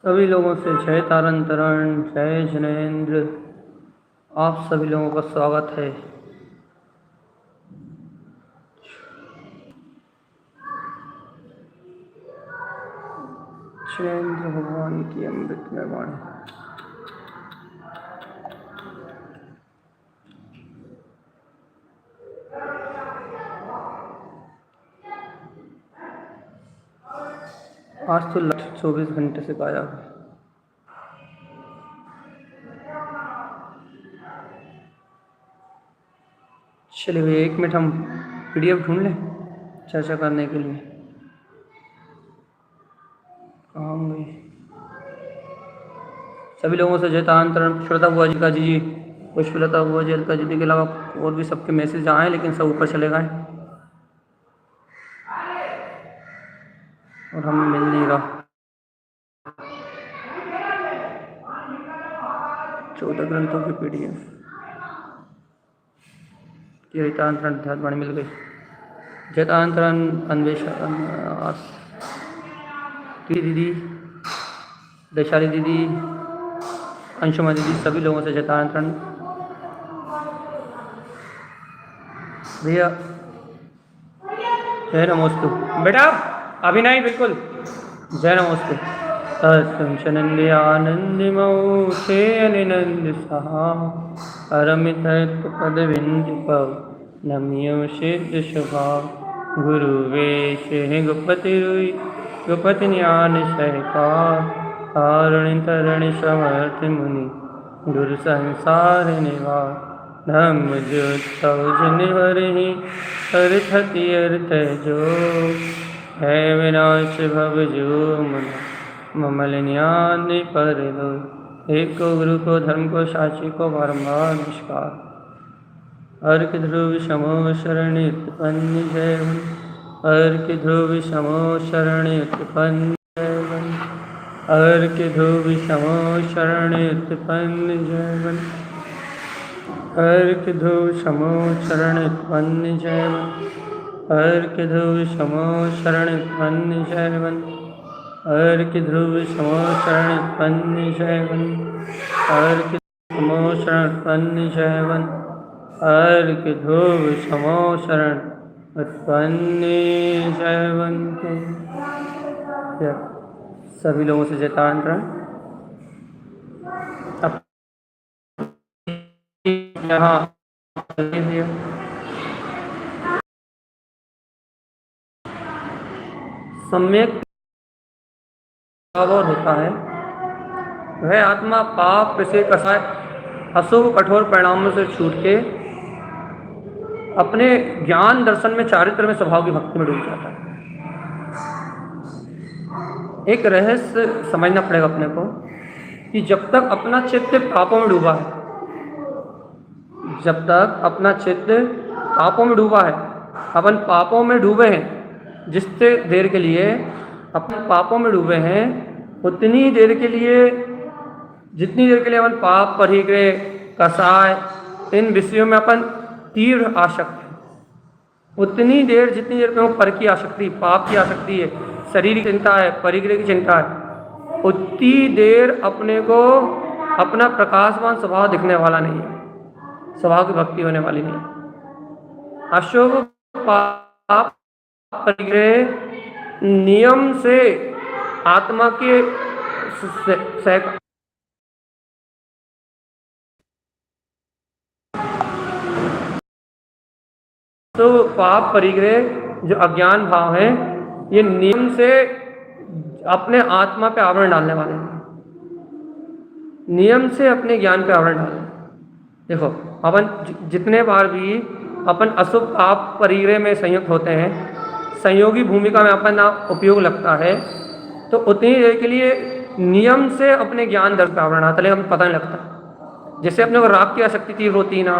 सभी लोगों से जय तारण तरण, जय जैनेन्द्र। आप सभी लोगों का स्वागत है। जैनेन्द्र भगवान की अमृतमय वाणी। आज तो 24 घंटे से गायब है। चलिए भैया 1 मिनट हम PDF ढूंढ लें चर्चा करने के लिए। कहाँ गई? सभी लोगों से जय तारण तरण। श्रद्धा बुआ जी का जी, पुष्पलता बुआ जी, अलका जी के अलावा और भी सबके मैसेज आए लेकिन सब ऊपर चले गए और हमें मिल नहीं रहा। 14 ग्रंथों की PDF की हरितांतरण ध्यान मिल गई। जयतांतरण अन्वेषण दीदी, वैशाली दीदी, अंशुमा दीदी, सभी लोगों से जयतांतरण। भैया जय नमोस्तु। बेटा अभी नहीं, बिल्कुल जय नमोस्तु। तत्संचनंदे आनंदिमौ निनंद सहा अरमित पद विंदिपौ नम्यो सिद्ध शुभा गुरु वेश गुपति रुई गुपति ज्ञान सहकार तारण तरण समर्थ मुनि गुरु संसार निवार धम्म ज्योत निवरहि अर्थति अर्थ जो है विनाश भव जो ममल ज्ञान पर दो। एक को गुरु को धर्म को साक्षी को बारंबार नमस्कार। अर्क ध्रुव समो शरण उत्पन्न जयवन अर्क ध्रुव समो शरण उत्पन्न जयवन अर्क ध्रुव समो शरण उत्पन्न जयवन अर्क ध्रुव समो शरण उत्पन्न जयवन अर्क ध्रुव समो शरण उत्पन्न जयवन अर्क ध्रुव समो शरण उत्पन्न जयवन अर्क समो शरण उत्पन्न जयवन अर्क ध्रुव समो शरण उत्पन्न जयवंत। सभी लोगों से जयतांतरण। अब यहाँ सम्यक होता है वह आत्मा पाप से कसाय अशुभ कठोर परिणामों से छूट के अपने ज्ञान दर्शन में चारित्र में स्वभाव की भक्ति में डूब जाता है। एक रहस्य समझना पड़ेगा अपने को कि जब तक अपना चित्त पापों में डूबा है, जब तक अपना चित्त पापों में डूबा है, अपन पापों में डूबे हैं, जितने देर के लिए अपने पापों में डूबे हैं उतनी देर के लिए, जितनी देर के लिए अपन पाप परिग्रह कसाय इन विषयों में अपन तीव्र आसक्त है, उतनी देर जितनी देर पे पर की आसक्ति, पाप की आसक्ति है, शरीर की चिंता है, परिग्रह की चिंता है, उतनी देर अपने को अपना प्रकाशवान स्वभाव दिखने वाला नहीं है, स्वभाव की भक्ति होने वाली नहीं है। अशुभ पाप परिग्रह नियम से आत्मा के तो पाप परिग्रह जो अज्ञान भाव है ये नियम से अपने आत्मा पे आवरण डालने वाले हैं, नियम से अपने ज्ञान पे आवरण डालने। देखो अपन जितने बार भी अपन अशुभ पाप परिग्रह में संयुक्त होते हैं, संयोगी भूमिका में अपना उपयोग लगता है, तो उतनी देर के लिए नियम से अपने ज्ञान दर्श पे आवरण आता है, हमें पता नहीं लगता। जैसे अपने को राग की आसक्ति तीव्र होती ना,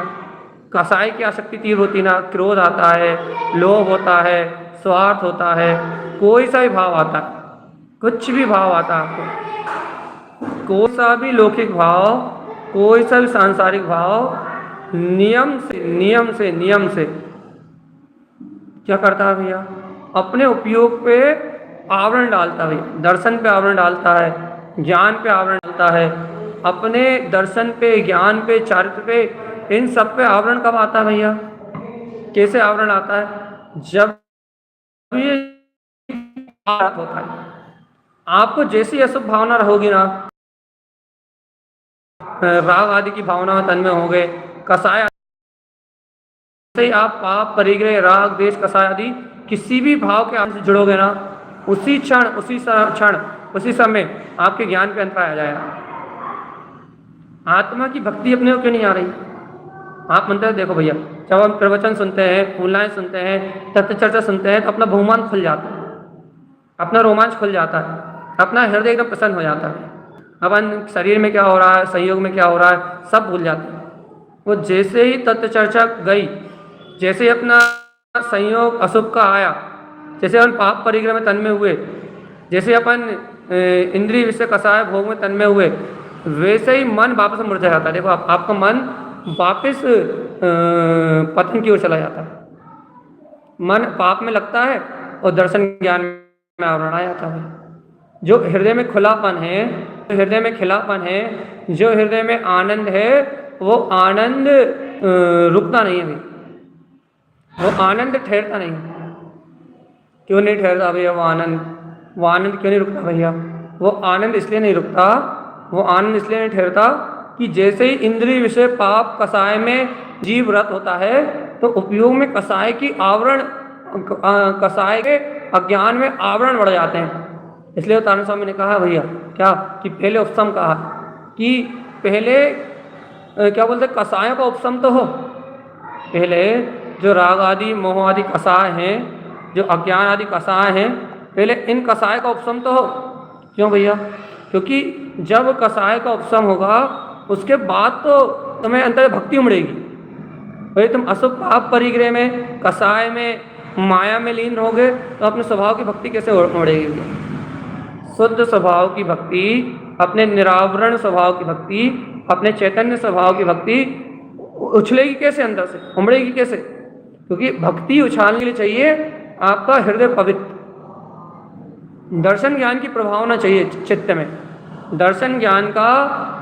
कसाय की आसक्ति तीव्र होती ना, क्रोध आता है, लोभ होता है, स्वार्थ होता है, कोई सा भी भाव आता है, कुछ भी भाव आता है आपको, कोई सा भी लौकिक भाव, कोई सा भी सांसारिक भाव, नियम से क्या करता है भैया, अपने उपयोग पे आवरण डालता है, दर्शन पे आवरण डालता है, ज्ञान पे आवरण डालता है, अपने दर्शन पे, ज्ञान पे, चारित्र पे, इन सब पे आवरण कब आता है भैया? कैसे आवरण आता है? जब ये होता है, आपको जैसी अशुभ भावना रहोगी ना, राग आदि की भावना में तन्मय हो गए, कसाय से ही आप पाप, परिग्रह, राग, द्वेष, कसाय आदि किसी भी भाव के आप से जुड़ोगे ना, उसी क्षण, उसी समय आपके ज्ञान पे अंतर आ जाएगा। आत्मा की भक्ति अपने को क्यों नहीं आ रही? आप मंत्र देखो भैया, जब हम प्रवचन सुनते हैं, फूलनाएँ सुनते हैं, तत्व चर्चा सुनते हैं, तो अपना बहुमान खुल जाता है, अपना रोमांच खुल जाता है, अपना हृदय एकदम प्रसन्न हो जाता है। अपन शरीर में क्या हो रहा है, संयोग में क्या हो रहा है, सब भूल जाते हैं। वो जैसे ही तत्व चर्चा गई, जैसे ही अपना संयोग अशुभ का आया, जैसे अपन पाप परिग्रह में तन्मय हुए, जैसे अपन इंद्रिय विषय कसाय भोग में तन्मय हुए, वैसे ही मन वापस मुड़ जाता है। देखो आपका मन वापस पतन की ओर चला जाता है। मन पाप में लगता है और दर्शन ज्ञान में आवरण आ जाता है। जो हृदय में खुलापन है, हृदय में खिलापन है, जो हृदय में आनंद है, वो आनंद रुकता नहीं है भाई, वो आनंद ठहरता नहीं। क्यों नहीं ठहरता भैया वो आनंद क्यों नहीं रुकता भैया? वो आनंद इसलिए नहीं रुकता, वो आनंद इसलिए नहीं ठहरता कि जैसे ही इंद्रिय विषय पाप कसाय में जीव रत होता है, तो उपयोग में कसाय की आवरण, कसाय के अज्ञान में आवरण बढ़ जाते हैं। इसलिए तारण स्वामी ने कहा भैया क्या, कि पहले उपशम कहा कि पहले क्या बोलते, कसायों का उपशम तो हो। पहले जो राग आदि, मोह आदि कसाय हैं, जो अज्ञान आदि कसाय हैं, पहले इन कसाय का उपशम तो हो। क्यों भैया? क्योंकि जब कसाय का उपशम होगा, उसके बाद तो तुम्हें अंतर भक्ति उमड़ेगी। भाई तुम अशुभ पाप परिग्रह में, कसाय में, माया में लीन रहोगे, तो अपने स्वभाव की भक्ति कैसे उमड़ेगी? शुद्ध स्वभाव की भक्ति, अपने निरावरण स्वभाव की भक्ति, अपने चैतन्य स्वभाव की भक्ति उछलेगी कैसे अंदर से, उमड़ेगी कैसे? क्योंकि भक्ति उछालने के लिए चाहिए आपका हृदय पवित्र, दर्शन ज्ञान की प्रभावना चाहिए चित्त में। दर्शन ज्ञान का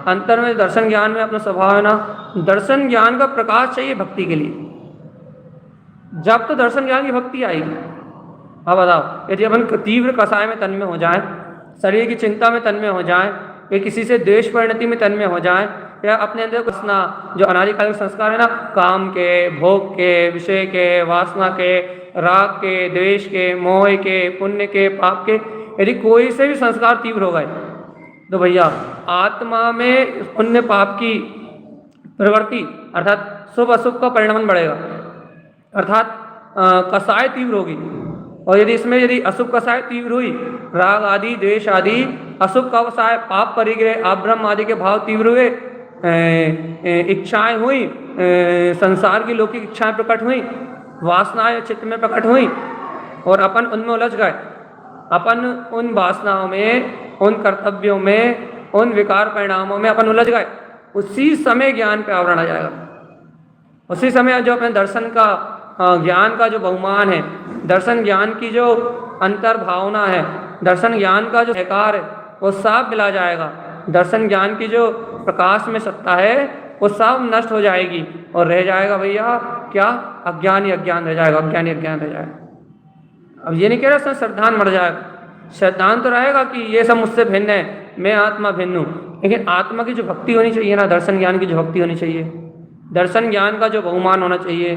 अंतर में, दर्शन ज्ञान में अपना स्वभाव है ना, दर्शन ज्ञान का प्रकाश चाहिए भक्ति के लिए। जब तो दर्शन ज्ञान की भक्ति आएगी। अब बताओ, यदि अपन तीव्र कसाय में तन्मय हो जाए, शरीर की चिंता में तन्मय हो जाए, या किसी से द्वेष परिणति में तन्मय हो जाए, या अपने अंदर वासना, जो अनादिकालिक संस्कार है ना, काम के, भोग के, विषय के, वासना के, राग के, द्वेष के, मोह के, पुण्य के, पाप के, यदि कोई से भी संस्कार तीव्र हो गए, तो भैया आत्मा में पुण्य पाप की प्रवृत्ति अर्थात शुभ अशुभ का परिणाम बढ़ेगा, अर्थात कसाय तीव्र होगी। और यदि इसमें यदि अशुभ कसाय तीव्र हुई, राग आदि, द्वेष आदि, अशुभ कसाय, पाप परिग्रह, आब्रह्म आदि के भाव तीव्र हुए, इच्छाएं हुई, संसार की लौकिक इच्छाएं प्रकट हुई, वासनाएं चित्त में प्रकट हुई, और अपन उनमें उलझ गए, अपन उन वासनाओं में, उन कर्तव्यों में, उन विकार परिणामों में अपन उलझ गए, उसी समय ज्ञान पे आवरण आ जाएगा। उसी समय जो अपने दर्शन का, ज्ञान का जो बहुमान है, दर्शन ज्ञान की जो अंतर भावना है, दर्शन ज्ञान का जो सहकार है, वो सब मिला जाएगा। दर्शन ज्ञान की जो प्रकाश में सत्ता है, वो सब नष्ट हो जाएगी, और रह जाएगा भैया क्या? अज्ञान ही अज्ञान रह जाएगा, अज्ञान ही अज्ञान रह जाएगा। अब ये नहीं कह रहा श्रद्धान मर जाएगा, श्रद्धान तो रहेगा कि ये सब मुझसे भिन्न है, मैं आत्मा भिन्न हूँ, लेकिन आत्मा की जो भक्ति होनी चाहिए ना, दर्शन ज्ञान की जो भक्ति होनी चाहिए, दर्शन ज्ञान का जो बहुमान होना चाहिए,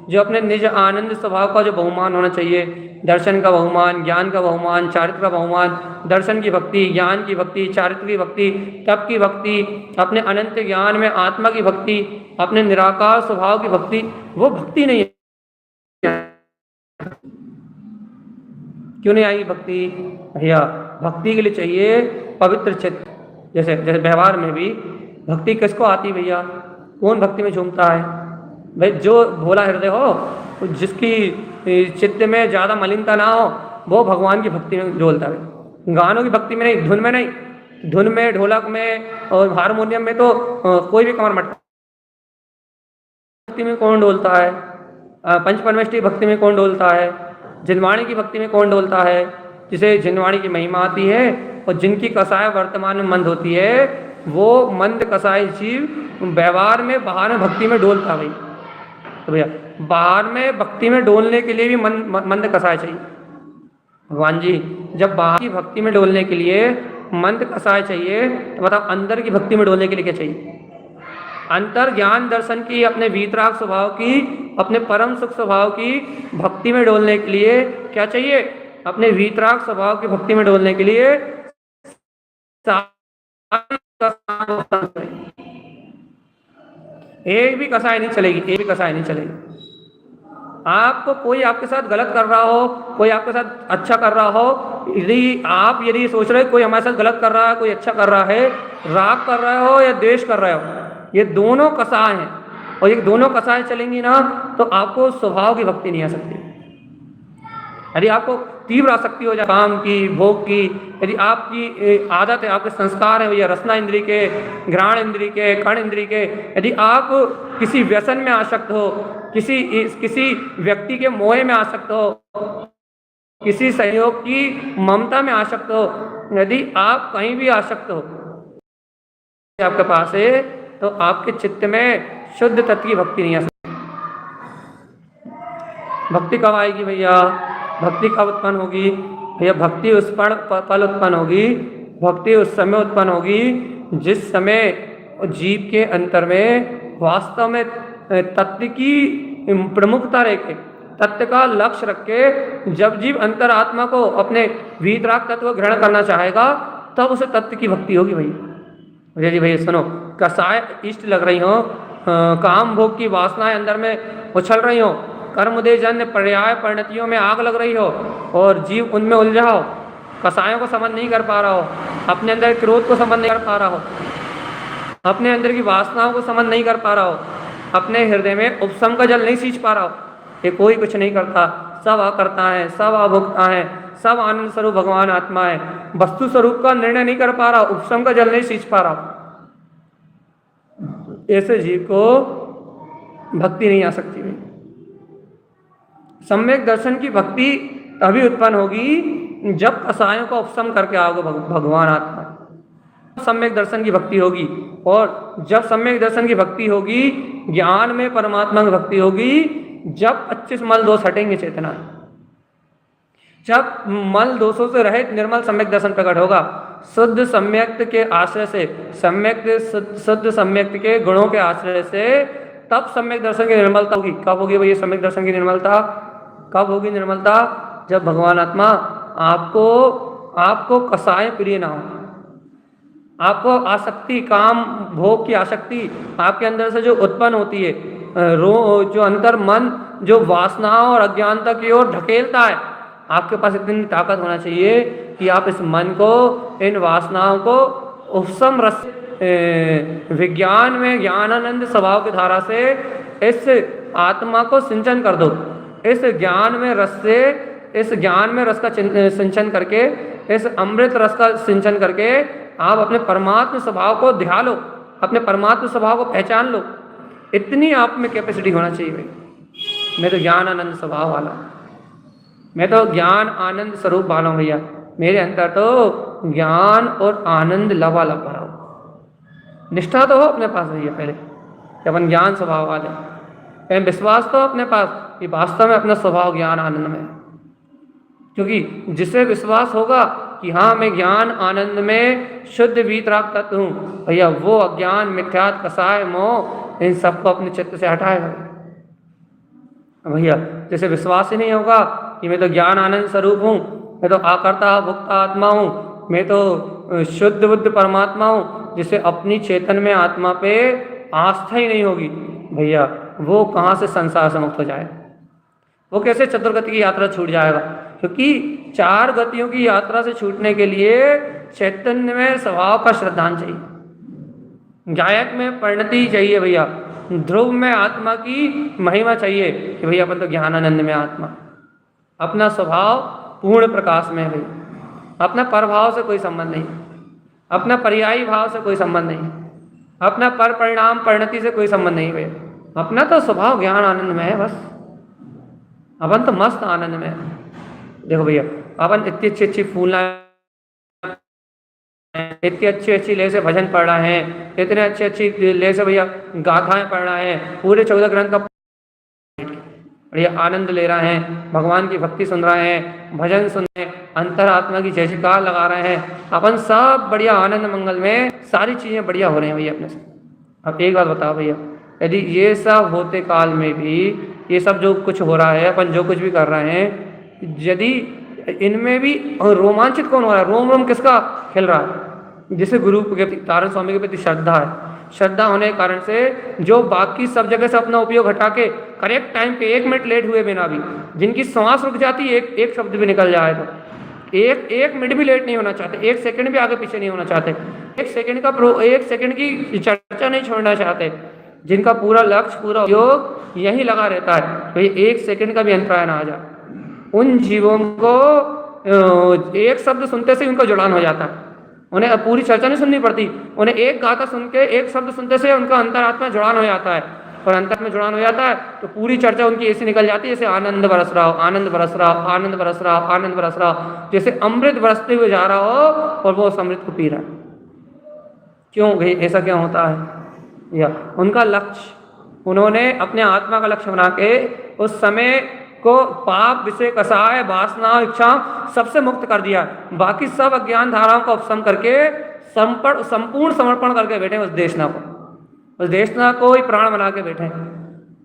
जो अपने निज आनंद स्वभाव का जो बहुमान होना चाहिए, दर्शन का बहुमान, ज्ञान का बहुमान, चारित्र का बहुमान, दर्शन की भक्ति, ज्ञान की भक्ति, चारित्र की भक्ति, तप की भक्ति, अपने अनंत ज्ञान में आत्मा की भक्ति, अपने निराकार स्वभाव की भक्ति, वो भक्ति नहीं है। क्यों नहीं आएगी भक्ति भैया? भक्ति के लिए चाहिए पवित्र चित्त। जैसे व्यवहार में भी भक्ति किसको आती भैया? कौन भक्ति में झूमता है भाई? जो भोला हृदय हो, जिसकी चित्त में ज़्यादा मलिनता ना हो, वो भगवान की भक्ति में डोलता है। गानों की भक्ति में नहीं, धुन में नहीं, धुन में, ढोलक में और हारमोनियम में तो कोई भी कमर मटका। भक्ति में कौन डोलता है? पंचपरमेष्ठी भक्ति में कौन डोलता है? जिनवाणी की भक्ति में कौन डोलता है? जिसे जिनवाणी की महिमा आती है, और जिनकी कसाय वर्तमान में मंद होती है, वो मंद कसाय जीव व्यवहार में, बाहर में भक्ति में डोलता भाई। तो भैया बाहर में भक्ति में डोलने के लिए भी मंद कसाय चाहिए भगवान जी। जब बाहर की भक्ति में डोलने के लिए मंद कसाय चाहिए, तो बताओ अंदर की भक्ति में डोलने के लिए क्या चाहिए? अंतर ज्ञान दर्शन की, अपने वीतराग स्वभाव की, अपने परम सुख स्वभाव की भक्ति में डोलने के लिए क्या चाहिए? अपने वीतराग स्वभाव की भक्ति में डोलने के लिए एक भी कसाय नहीं चलेगी, एक भी कसाय नहीं चलेगी। आपको कोई आपके साथ गलत कर रहा हो, कोई आपके साथ अच्छा कर रहा हो, यदि सोच रहे कोई हमारे साथ गलत कर रहा है, कोई अच्छा कर रहा है, राग कर रहे हो या द्वेष कर रहे हो, ये दोनों कसाय हैं। और ये दोनों कसाय चलेंगी ना, तो आपको स्वभाव की भक्ति नहीं आ सकती। यदि आपको तीव्र आसक्ति हो जाए काम की, भोग की, यदि आपकी आदत है, आपके संस्कार है, या रसना इंद्री के, घ्राण इंद्री के, कर्ण इंद्री के, यदि आप किसी व्यसन में आसक्त हो, किसी व्यक्ति के मोह में आसक्त हो, किसी सहयोग की ममता में आसक्त हो, यदि आप कहीं भी आसक्त हो आपके पास है, तो आपके चित्त में शुद्ध तत्व की भक्ति नहीं आ सकती। भक्ति कब आएगी भैया? भक्ति कब उत्पन्न होगी भैया? भक्ति उस पल उत्पन्न होगी, भक्ति उस समय उत्पन्न होगी जिस समय जीव के अंतर में वास्तव में तत्व की प्रमुखता रखे, तत्व का लक्ष्य रख के जब जीव अंतर आत्मा को अपने वीतराग तत्व ग्रहण करना चाहेगा, तब उसे तत्व की भक्ति होगी भैया। जी भैया सुनो, कसाय इष्ट लग रही हो, काम भोग की वासनाएं अंदर में उछल रही हो, कर्मोदय जन्य पर्याय परिणतियों में आग लग रही हो और जीव उनमें उलझा हो, कसायों को समझ नहीं कर पा रहा हो, अपने अंदर क्रोध को समझ नहीं कर पा रहा हो, अपने अंदर की वासनाओं को समझ नहीं कर पा रहा हो, अपने हृदय में उपशम का जल नहीं सींच पा रहा हो। ये कोई कुछ नहीं करता, सब अकर्ता है, सब अभोक्ता है, सब आनंद स्वरूप भगवान आत्मा है, वस्तु स्वरूप का निर्णय नहीं कर पा रहा, उपशम का जल नहीं सींच पा रहा। ऐसे जीव को भक्ति नहीं आ सकती भाई। सम्यक दर्शन की भक्ति तभी उत्पन्न होगी जब कसायों का उपशम करके आओगे भगवान आत्मा, सम्यक दर्शन की भक्ति होगी। और जब सम्यक दर्शन की भक्ति होगी, ज्ञान में परमात्मा की भक्ति होगी, जब 25 मल दोष हटेंगे चेतना, जब मल दोषों से रहित निर्मल सम्यक दर्शन प्रकट होगा, शुद्ध सम्यक्त के आश्रय से, शुद्ध सम्यक्त के गुणों के आश्रय से, तब सम्यक दर्शन की निर्मलता होगी। कब होगी भैया सम्यक दर्शन की निर्मलता? कब होगी निर्मलता? जब भगवान आत्मा आपको कसाय प्रिय ना हो, आपको आसक्ति, काम भोग की आसक्ति आपके अंदर से जो उत्पन्न होती है, जो अंतर मन जो वासनाओं और अज्ञानता की ओर ढकेलता है, आपके पास इतनी ताकत होना चाहिए कि आप इस मन को, इन वासनाओं को उपशम रस विज्ञान में ज्ञानानंद स्वभाव की धारा से इस आत्मा को सिंचन कर दो। इस ज्ञान में रस का सिंचन करके, इस अमृत रस का सिंचन करके आप अपने परमात्म स्वभाव को ध्यान लो, अपने परमात्म स्वभाव को पहचान लो। इतनी आप में कैपेसिटी होना चाहिए भाई। मैं तो ज्ञान आनंद स्वभाव वाला, मैं तो ज्ञान आनंद स्वरूप वाला हूँ भैया। मेरे अंदर तो ज्ञान और आनंद लबालब भरा हो। निष्ठा तो हो अपने पास भैया पहले कि अपन ज्ञान स्वभाव वाले, विश्वास तो अपने पास कि वास्तव में अपना स्वभाव ज्ञान आनंद में है। क्योंकि जिसे विश्वास होगा कि हाँ मैं ज्ञान आनंद में शुद्ध वीतराग तत्व हूँ भैया, वो अज्ञान, मिथ्यात, कसाय, मोह, इन सबको अपने चित्त से हटाएगा भैया। जैसे विश्वास ही नहीं होगा कि मैं तो ज्ञान आनंद स्वरूप हूँ, मैं तो आकर्ता भुक्ता आत्मा हूँ, मैं तो शुद्ध बुद्ध परमात्मा हूँ, जिसे अपनी चेतन में आत्मा पे आस्था ही नहीं होगी भैया, वो कहाँ से संसार से मुक्त हो जाए? वो कैसे चतुर्गति की यात्रा छूट जाएगा? क्योंकि 4 गतियों की यात्रा से छूटने के लिए चैतन्य में स्वभाव का श्रद्धांजलि चाहिए, गायक में परिणति चाहिए भैया, ध्रुव में आत्मा की महिमा चाहिए कि भैया अपन तो ज्ञानानंद में आत्मा, अपना स्वभाव पूर्ण प्रकाश में है भैया, अपना परभाव से कोई संबंध नहीं, अपना पर्यायी भाव से कोई संबंध नहीं, अपना पर परिणाम परिणति से कोई संबंध नहीं भैया, अपना तो स्वभाव ज्ञान आनंद में है बस। अपन तो मस्त आनंद में है। देखो भैया अपन इतनी अच्छी फूल इतनी अच्छी अच्छी लय से भजन पढ़ रहे हैं, इतने अच्छी अच्छी लय से भैया गाथाएं पढ़ रहे हैं, पूरे 14 ग्रंथ का बढ़िया आनंद ले रहे हैं, भगवान की भक्ति सुन रहे हैं, भजन सुन रहे हैं, अंतरात्मा की जय जयकार लगा रहे हैं, अपन सब बढ़िया आनंद मंगल में सारी चीजें बढ़िया हो रही हैं भैया अपने से। अब एक बात बताओ भैया, यदि ये सब होते काल में भी ये सब जो कुछ हो रहा है, अपन जो कुछ भी कर रहे हैं, यदि इनमें भी रोमांचित कौन हो रहा है, रोम रोम किसका खिल रहा है? जिसे गुरु के तारण स्वामी के प्रति श्रद्धा है, श्रद्धा होने के कारण से जो बाकी सब जगह से अपना उपयोग हटा के करेक्ट टाइम पे 1 मिनट लेट हुए बिना भी, जिनकी सांस रुक जाती है एक शब्द भी निकल जाए तो एक मिनट भी लेट नहीं होना चाहते, 1 सेकंड भी आगे पीछे नहीं होना चाहते, 1 सेकंड की चर्चा नहीं छोड़ना चाहते, जिनका पूरा लक्ष्य पूरा उपयोग यही लगा रहता है, तो ये 1 सेकंड का भी अंतराय ना आ जाए, उन जीवों को एक शब्द सुनते से उनका जुड़ान हो जाता है, उन्हें पूरी चर्चा नहीं सुननी पड़ती, उन्हें एक गाथा सुन के एक शब्द सुनते से उनका अंतरात्मा जुड़ान हो जाता है, और अंतर में जुड़ान हो जाता है तो पूरी चर्चा उनकी ऐसी निकल जाती है जैसे आनंद बरस रहा हो, आनंद बरस रहा हो, आनंद बरस रहा हो, आनंद बरस रहा हो, जैसे अमृत बरसते हुए जा रहा हो और वो उस अमृत को पी रहा है। क्यों भाई ऐसा क्यों होता है? या उनका लक्ष्य, उन्होंने अपने आत्मा का लक्ष्य बना के उस समय को पाप विषय कसाय वासना इच्छा सबसे मुक्त कर दिया, बाकी सब अज्ञान धाराओं का उपशम करके संपूर्ण समर्पण करके बैठे उस देशना को, उस देशना को ही प्राण बना के बैठे,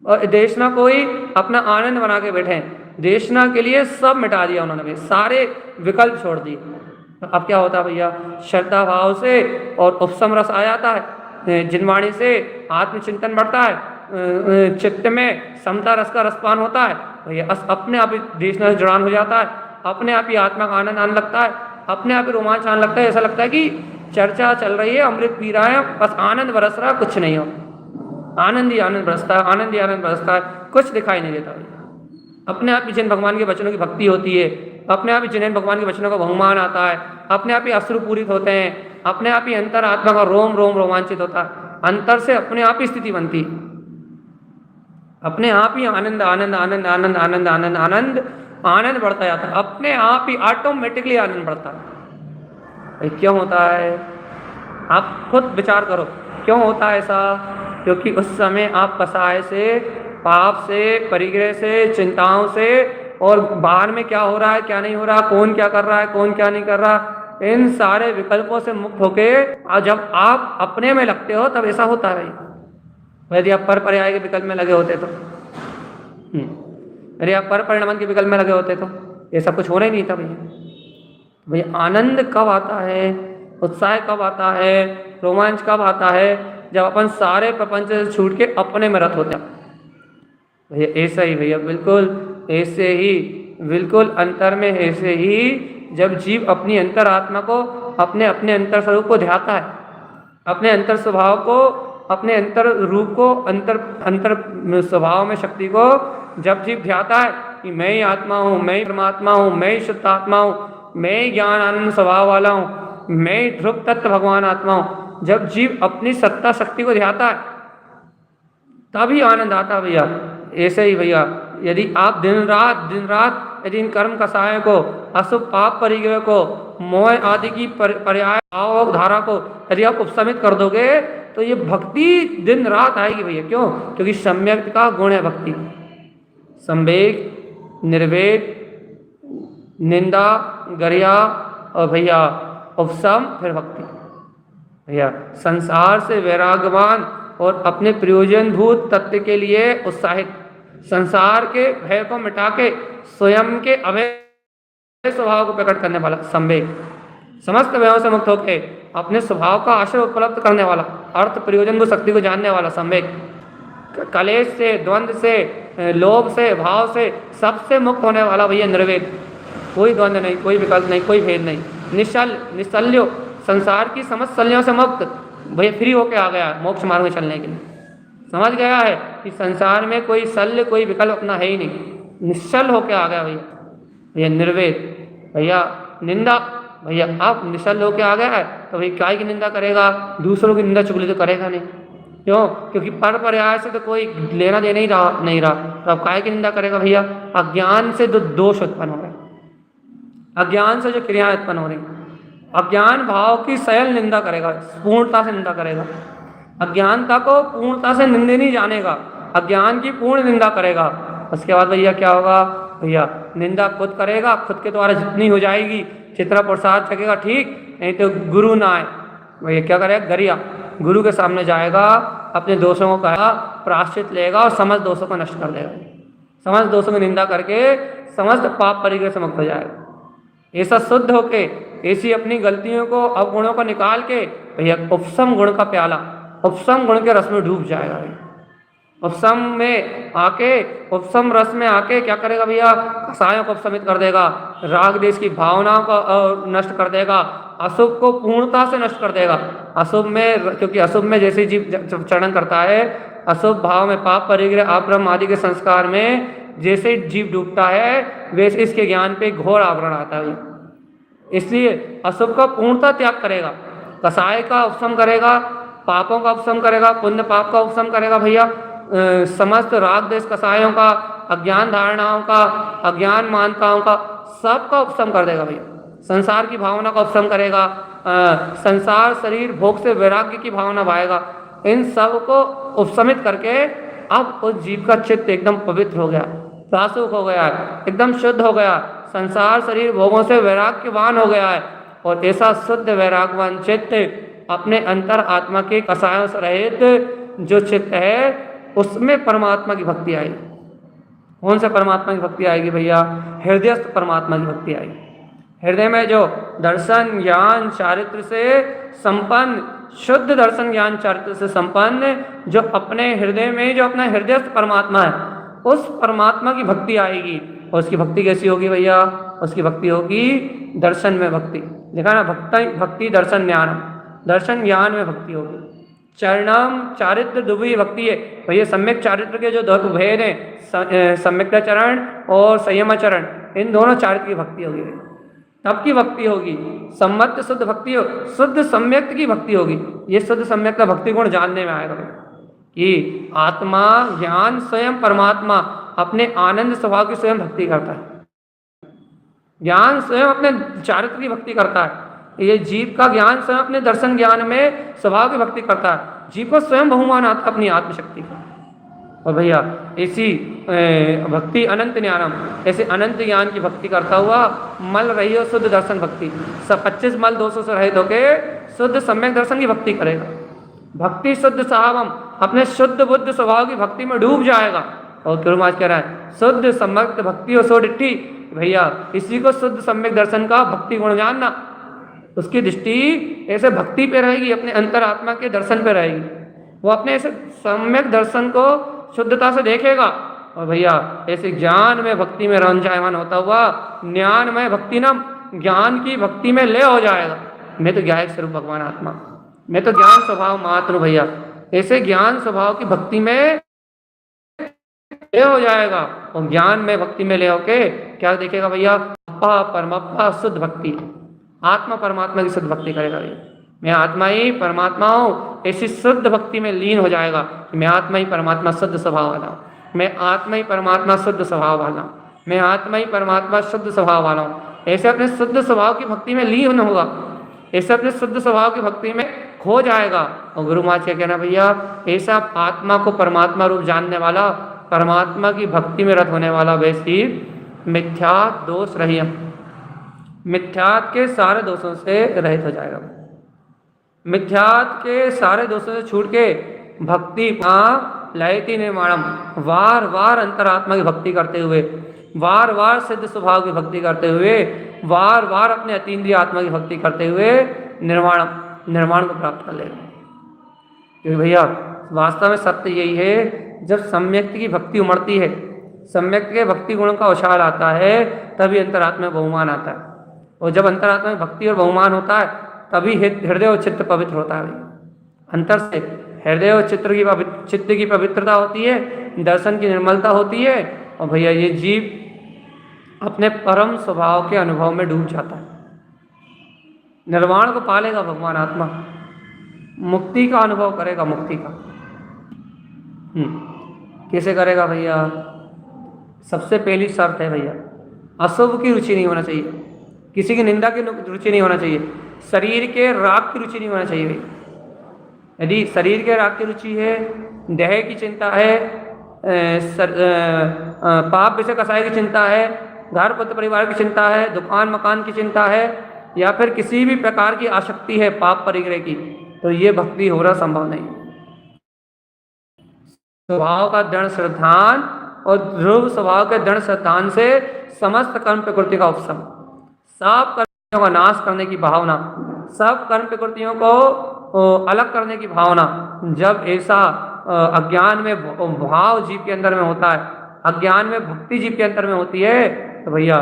और देशना को ही अपना आनंद बना के बैठे, देशना के लिए सब मिटा दिया उन्होंने भी, सारे विकल्प छोड़ दिए। अब क्या होता है भैया, श्रद्धा भाव से और उपशम रस आ जाता है, जिनवाणी से आत्मचिंतन बढ़ता है, चित्त में समता रस का रसपान होता है भैया, अपने आप ही देशना से जुड़ान हो जाता है, अपने आप ही आत्मा का आनंद आने लगता है, अपने आप ही रोमांच आने लगता है, ऐसा लगता है कि चर्चा चल रही है, अमृत पी रहा है, बस आनंद बरस रहा है, कुछ नहीं हो, आनंद ही आनंद बरसता है, आनंद ही आनंद बरसता है, कुछ दिखाई नहीं देता भैया। अपने आप ही जिन भगवान के वचनों की भक्ति होती है, अपने आप ही जिन्हें भगवान के वचनों का बहुमान आता है, अपने आप ही अश्रुपूरित होते हैं, अपने आप ही अंतर आत्मा का रोम रोम रोमांचित होता है, अंतर से अपने आप ही स्थिति बनती है, अपने आप ही आनंद आनंद आनंद आनंद आनंद आनंद आनंद आनंद बढ़ता जाता है, अपने आप ही ऑटोमेटिकली आनंद बढ़ता है। क्यों होता है? आप खुद विचार करो, क्यों होता है ऐसा? क्योंकि उस समय आप कसाय से, पाप से, परिग्रह से, चिंताओं से, और बाहर में क्या हो रहा है क्या नहीं हो रहा, कौन क्या कर रहा है कौन क्या नहीं कर रहा, इन सारे विकल्पों से मुक्त होके जब आप अपने में लगते हो तब ऐसा होता है। यदि आप पर पर्याय के विकल्प में लगे होते तो, यदि आप पर परिणमन के विकल्प में लगे होते तो ये सब कुछ होना ही नहीं था भैया। आनंद कब आता है, उत्साह कब आता है, रोमांच कब आता है? जब अपन सारे प्रपंच से छूट के अपने में रत होते हैं भैया। ऐसा ही भैया, बिल्कुल ऐसे ही, बिल्कुल अंतर में ऐसे ही, जब जीव अपनी अंतर आत्मा को, अपने अपने अंतर स्वरूप को ध्याता है, अपने अंतर स्वभाव को, अपने अंतर रूप को, अंतर स्वभाव में शक्ति को जब जीव ध्याता है कि मैं ही आत्मा हूँ, मैं ही परमात्मा हूँ, मैं ही शुद्ध आत्मा हूँ, मैं ही ज्ञान आनंद स्वभाव वाला हूँ, मैं ही ध्रुव तत्व भगवान आत्मा हूँ, जब जीव अपनी सत्ता शक्ति को ध्याता है तभी आनंद आता है भैया। ऐसे ही भैया, यदि आप दिन रात यदि इन कर्म कसायों को, अशुभ पाप परिग्रह को, मोह आदि की पर्याय भाव धारा को यदि आप उपशमित कर दोगे तो ये भक्ति दिन रात आएगी भैया। क्यों? क्योंकि सम्यक का गुण है भक्ति, संवेग, निर्वेग, निंदा, गरिया और भैया उपशम, फिर भक्ति भैया। संसार से वैराग्यवान और अपने प्रयोजनभूत तत्व के लिए उत्साहित, संसार के भय को मिटा के स्वयं के अभय स्वभाव को प्रकट करने वाला संवेग, समस्त भयों से मुक्त होकर अपने स्वभाव का आश्रय उपलब्ध करने वाला, अर्थ प्रयोजन को शक्ति को जानने वाला संवेग, कलेश से, द्वंद्व से, लोभ से, भाव से, सबसे मुक्त होने वाला भैया निर्वेद। कोई द्वंद्व नहीं, कोई विकल्प नहीं, कोई भेद नहीं, निश्चल्यो, संसार की समस्त शल्यों से मुक्त भैया, फ्री होके आ गया मोक्ष मार्ग में चलने के लिए। समझ गया है कि संसार में कोई शल्य, कोई विकल्प अपना है ही नहीं, निश्चल होके आ गया भैया निर्वेद भैया। निंदा भैया, आप निश्चल होके आ गया है तो भाई काय की निंदा करेगा, दूसरों की निंदा चुगली तो करेगा नहीं। क्यों? क्योंकि पर पर्याय से तो कोई लेना देना ही नहीं रहा, तो अब काय की निंदा करेगा भैया? अज्ञान से जो दोष उत्पन्न हो रहे हैं, अज्ञान से जो क्रियाएं उत्पन्न हो रही, अज्ञान भाव की सयल निंदा करेगा, पूर्णता से निंदा करेगा। अज्ञानता को पूर्णता से निंदे नहीं जानेगा, अज्ञान की पूर्ण निंदा करेगा। उसके बाद भैया क्या होगा, भैया निंदा खुद करेगा, खुद के द्वारा जितनी हो जाएगी चित्रा प्रसाद चखेगा ठीक, नहीं तो गुरु ना आए भैया क्या करेगा, गरिया गुरु के सामने जाएगा, अपने दोषों को कहेगा, प्राश्चित लेगा और समस्त दोषों को नष्ट कर देगा। समस्त दोषों की निंदा करके समस्त पाप परिग्रह से मुक्त हो जाएगा। ऐसा शुद्ध होके, ऐसी अपनी गलतियों को, अवगुणों को निकाल के भैया उपसम गुण का प्याला, उपसम गुण के रस में डूब जाएगा। उपसम में आके, उपसम रस में आके क्या करेगा भैया, कसायों को उपसमित कर देगा, राग देश की भावनाओं को नष्ट कर देगा, अशुभ को पूर्णता से नष्ट कर देगा। अशुभ में, क्योंकि अशुभ में जैसे जीव चरण करता है, अशुभ भाव में पाप परिग्रह अपरम आदि के संस्कार में जैसे जीव डूबता है, वैसे इसके ज्ञान पे घोर आवरण आता है। इसलिए अशुभ का पूर्णता त्याग करेगा, कसाय का उपशम करेगा, पापों का उपशम करेगा, पुण्य पाप का उपशम करेगा भैया, समस्त राग देश कसायों का, अज्ञान धारणाओं का, अज्ञान मानताओं का, सबका उपशम कर देगा भैया। संसार की भावना का उपशम करेगा, संसार शरीर भोग से वैराग्य की भावना भाएगा। इन सब को उपशमित करके अब उस जीव का चित्त एकदम पवित्र हो गया, सासुक हो गया है, एकदम शुद्ध हो गया, संसार शरीर भोगों से वैराग्यवान हो गया है। और ऐसा शुद्ध वैरागवान चित्त अपने अंतर आत्मा के कसायों से रहित जो चित्त है, उसमें परमात्मा की भक्ति आएगी। कौन से परमात्मा की भक्ति आएगी भैया, हृदयस्थ परमात्मा की भक्ति आएगी। हृदय में जो दर्शन ज्ञान चारित्र से संपन्न, शुद्ध दर्शन ज्ञान चारित्र से संपन्न, जो अपने हृदय में, जो अपना हृदयस्थ परमात्मा है, उस परमात्मा की भक्ति आएगी। और उसकी भक्ति कैसी होगी भैया, उसकी भक्ति होगी दर्शन में भक्ति। देखा ना, भक्ति दर्शन ज्ञान, दर्शन ज्ञान में भक्ति होगी। चरणम चारित्र दुबी भक्ति है भैया। सम्यक चारित्र के जो दो भेद हैं, सम्यक चरण और संयमाचरण, इन दोनों चारित्र की भक्ति होगी, तब की भक्ति होगी। सम्मत शुद्ध भक्ति हो, शुद्ध सम्यक्त की भक्ति होगी। ये शुद्ध सम्यक्त का भक्ति गुण जानने में आएगा कि आत्मा ज्ञान स्वयं परमात्मा अपने आनंद स्वभाव की स्वयं भक्ति करता है, ज्ञान स्वयं अपने चारित्र की भक्ति करता है। ये जीव का ज्ञान स्वयं अपने दर्शन ज्ञान में स्वभाव की भक्ति करता है। जीव को स्वयं बहुमान आता अपनी आत्मशक्ति का। और भैया ऐसी भक्ति अनंत ज्ञानम, ऐसे अनंत ज्ञान की भक्ति करता हुआ मल रही हो शुद्ध दर्शन भक्ति, सब 25 मल दोषों से रहित होके शुद्ध सम्यक दर्शन की भक्ति करेगा। भक्ति शुद्ध साहबम, अपने शुद्ध बुद्ध स्वभाव की भक्ति में डूब जाएगा। और गुरुमाज कह रहा है शुद्ध सम्यक भक्ति हो सो डिट्ठी। भैया इसी को शुद्ध सम्यक दर्शन का भक्ति गुण जानना। उसकी दृष्टि ऐसे भक्ति पे रहेगी, अपने अंतर आत्मा के दर्शन पे रहेगी। वो अपने ऐसे सम्यक दर्शन को शुद्धता से देखेगा। और भैया ऐसे ज्ञान में भक्ति में रंजायमान होता हुआ ज्ञान में भक्ति न ज्ञान की भक्ति में ले हो जाएगा। मैं तो ज्ञायक स्वरूप भगवान आत्मा, मैं तो ज्ञान स्वभाव मात्र भैया। ऐसे ज्ञान स्वभाव की भक्ति में ले हो जाएगा। और ज्ञान में भक्ति में ले होके क्या देखेगा भैया, अप्पा परमप्पा शुद्ध भक्ति, आत्मा परमात्मा की शुद्ध भक्ति करेगा भैया। मैं आत्मा ही परमात्मा हूँ, ऐसी शुद्ध भक्ति में लीन हो जाएगा। मैं आत्मा ही परमात्मा शुद्ध स्वभाव वाला हूँ, मैं आत्मा ही परमात्मा शुद्ध स्वभाव वाला हूँ, मैं आत्मा ही परमात्मा शुद्ध स्वभाव वाला हूँ। ऐसे अपने शुद्ध स्वभाव की भक्ति में लीन होगा, ऐसे अपने शुद्ध स्वभाव की भक्ति में खो जाएगा। और गुरु महाराज क्या कहना भैया, ऐसा आत्मा को परमात्मा रूप जानने वाला, परमात्मा की भक्ति में रत होने वाला वैसी मिथ्या दोष रहियम, मिथ्यात के सारे दोषों से रहित हो जाएगा। मिथ्यात के सारे दोषों से छूट के भक्ति लयति निर्माणम, वार वार अंतरात्मा की भक्ति करते हुए, वार वार सिद्ध स्वभाव की भक्ति करते हुए, वार वार अपने अतीन्द्रिय आत्मा की भक्ति करते हुए निर्माण को प्राप्त कर लेगा। क्योंकि भैया वास्तव में सत्य यही है, जब सम्यक्त की भक्ति उमड़ती है, सम्यक्त के भक्ति गुणों का उछाल आता है, तभी अंतरात्मा में बहुमान आता है। और जब अंतरात्मा में भक्ति और बहुमान होता है, तभी हृदय और चित्त पवित्र होता है। अंतर से हृदय और चित्त की पवित्रता होती है, दर्शन की निर्मलता होती है। और भैया ये जीव अपने परम स्वभाव के अनुभव में डूब जाता है, निर्वाण को पालेगा भगवान आत्मा, मुक्ति का अनुभव करेगा, मुक्ति का। कैसे करेगा भैया? सबसे पहली शर्त है भैया, अशुभ की रुचि नहीं होना चाहिए, किसी की निंदा की रुचि नहीं होना चाहिए। शरीर के राग की रुचि नहीं होना चाहिए भाई। यदि शरीर के राग की रुचि है, देह की चिंता है, पाप विषय कसाय की चिंता है, घर पुत्र परिवार की चिंता है, दुकान मकान की चिंता है, या फिर किसी भी प्रकार की आसक्ति है पाप परिग्रह की, तो ये भक्ति हो रहा संभव नहीं। स्वभाव का दृढ़ श्रद्धान और ध्रुव स्वभाव के दृढ़ श्रद्धान से समस्त कर्म प्रकृति का उपशम, सब कर्मों का नाश करने की भावना, सब कर्म प्रकृतियों को अलग करने की भावना, जब ऐसा अज्ञान में भाव जीव के अंदर में होता है, अज्ञान में भक्ति जीव के अंदर में होती है, तो भैया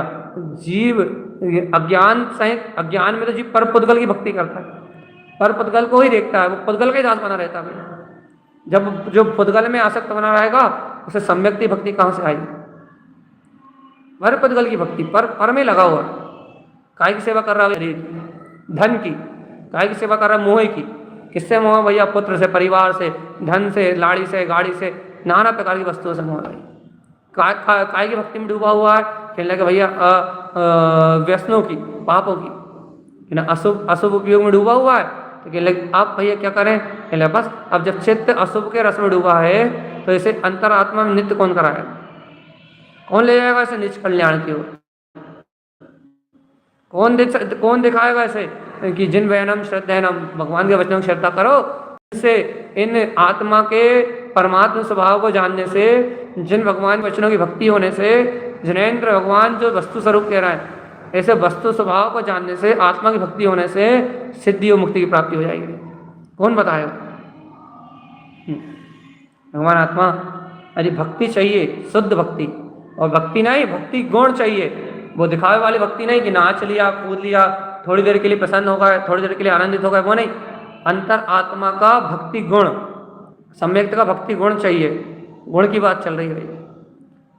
जीव अज्ञान सहित, अज्ञान में तो जीव पर पुद्गल की भक्ति करता है, पर पुद्गल को ही देखता है, वो पुद्गल का ही दास बना रहता है भैया। जब जो पुद्गल में आसक्त बना रहेगा उसे सम्यक्ति भक्ति कहाँ से आएगी? पर पुद्गल की भक्ति, पर में लगा हुआ, काय की सेवा कर रहा है शरीर, धन की, काय की सेवा कर रहा है मोह की, किससे मोह भैया? पुत्र से, परिवार से, धन से, लाड़ी से, गाड़ी से, नाना प्रकार की वस्तुओं से मोह भाई। काय की भक्ति में डूबा हुआ है, कहने लगे भैया व्यसनों की, पापों की, अशुभ उपयोग में डूबा हुआ है, तो कहने लगे आप भैया क्या करें? कहने लगे बस अब जब चित्त अशुभ के रस में डूबा है तो इसे अंतरात्मा में नित्य कौन कराएगा? कौन ले जाएगा इसे निज कल्याण की ओर? कौन दिखाएगा इसे कि जिन वैनम श्रद्धेनम, भगवान के वचनों की श्रद्धा करो, इससे इन आत्मा के परमात्मा स्वभाव को जानने से, जिन भगवान के वचनों की भक्ति होने से, जिनेन्द्र भगवान जो वस्तु स्वरूप कह रहा है, ऐसे वस्तु स्वभाव को जानने से, आत्मा की भक्ति होने से सिद्धि और मुक्ति की प्राप्ति हो जाएगी। कौन बताएगा? भगवान आत्मा, अरे भक्ति चाहिए, शुद्ध भक्ति, और भक्ति नहीं, भक्ति गुण चाहिए, वो दिखावे वाली भक्ति नहीं कि नाच लिया, कूद लिया, थोड़ी देर के लिए प्रसन्न हो गए, थोड़ी देर के लिए आनंदित हो गए, वो नहीं। अंतर आत्मा का भक्ति गुण, सम्यक्त का भक्ति गुण चाहिए। गुण की बात चल रही है,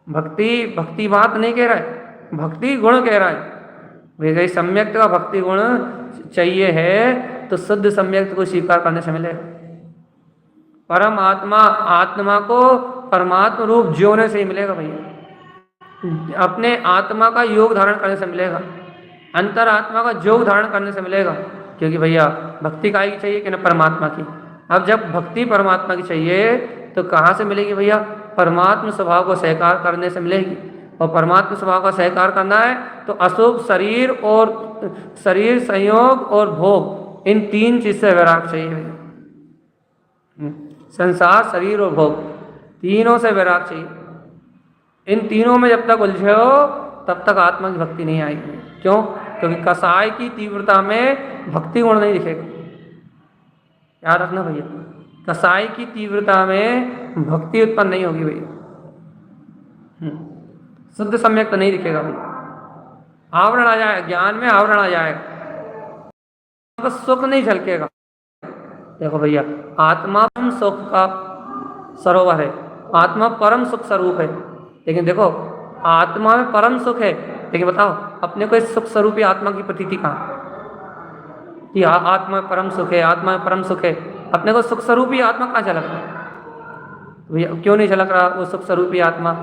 भक्ति बात नहीं कह रहा है, भक्ति गुण कह रहा है। भाई सम्यक्त का भक्ति गुण चाहिए है तो शुद्ध सम्यक्त को स्वीकार करने से मिलेगा। परम आत्मा को परमात्मा रूप जीवने से ही मिलेगा भैया, अपने आत्मा का योग धारण करने से मिलेगा, अंतर आत्मा का योग धारण करने से मिलेगा। क्योंकि भैया भक्ति काय की चाहिए कि न परमात्मा की। अब जब भक्ति परमात्मा की चाहिए तो कहाँ से मिलेगी भैया? परमात्मा स्वभाव को स्वीकार करने से मिलेगी। और परमात्मा स्वभाव का स्वीकार करना है तो अशुभ शरीर संयोग और भोग, इन तीन चीज से वैराग चाहिए भैया। संसार, शरीर और भोग, तीनों से वैराग चाहिए। इन तीनों में जब तक उलझे हो तब तक आत्मा की भक्ति नहीं आएगी। क्यों? क्योंकि कसाय की तीव्रता में भक्ति गुण नहीं दिखेगा। याद रखना भैया, कसाय की तीव्रता में भक्ति उत्पन्न नहीं होगी भैया, शुद्ध सम्यक तो नहीं दिखेगा भैया। आवरण आ जाए, ज्ञान में आवरण आ जाएगा, सुख नहीं झलकेगा। देखो भैया, आत्मा परम सुख का सरोवर है, आत्मा परम सुख स्वरूप है। लेकिन देखो आत्मा में परम सुख है, लेकिन बताओ अपने को इस सुख स्वरूपी आत्मा की प्रतीति कहाँ कि आत्मा में परम सुख है, आत्मा में परम सुख है। अपने को सुख स्वरूपी आत्मा कहाँ झलक रहा है भैया? क्यों नहीं झलक रहा वो सुख स्वरूपी आत्मा?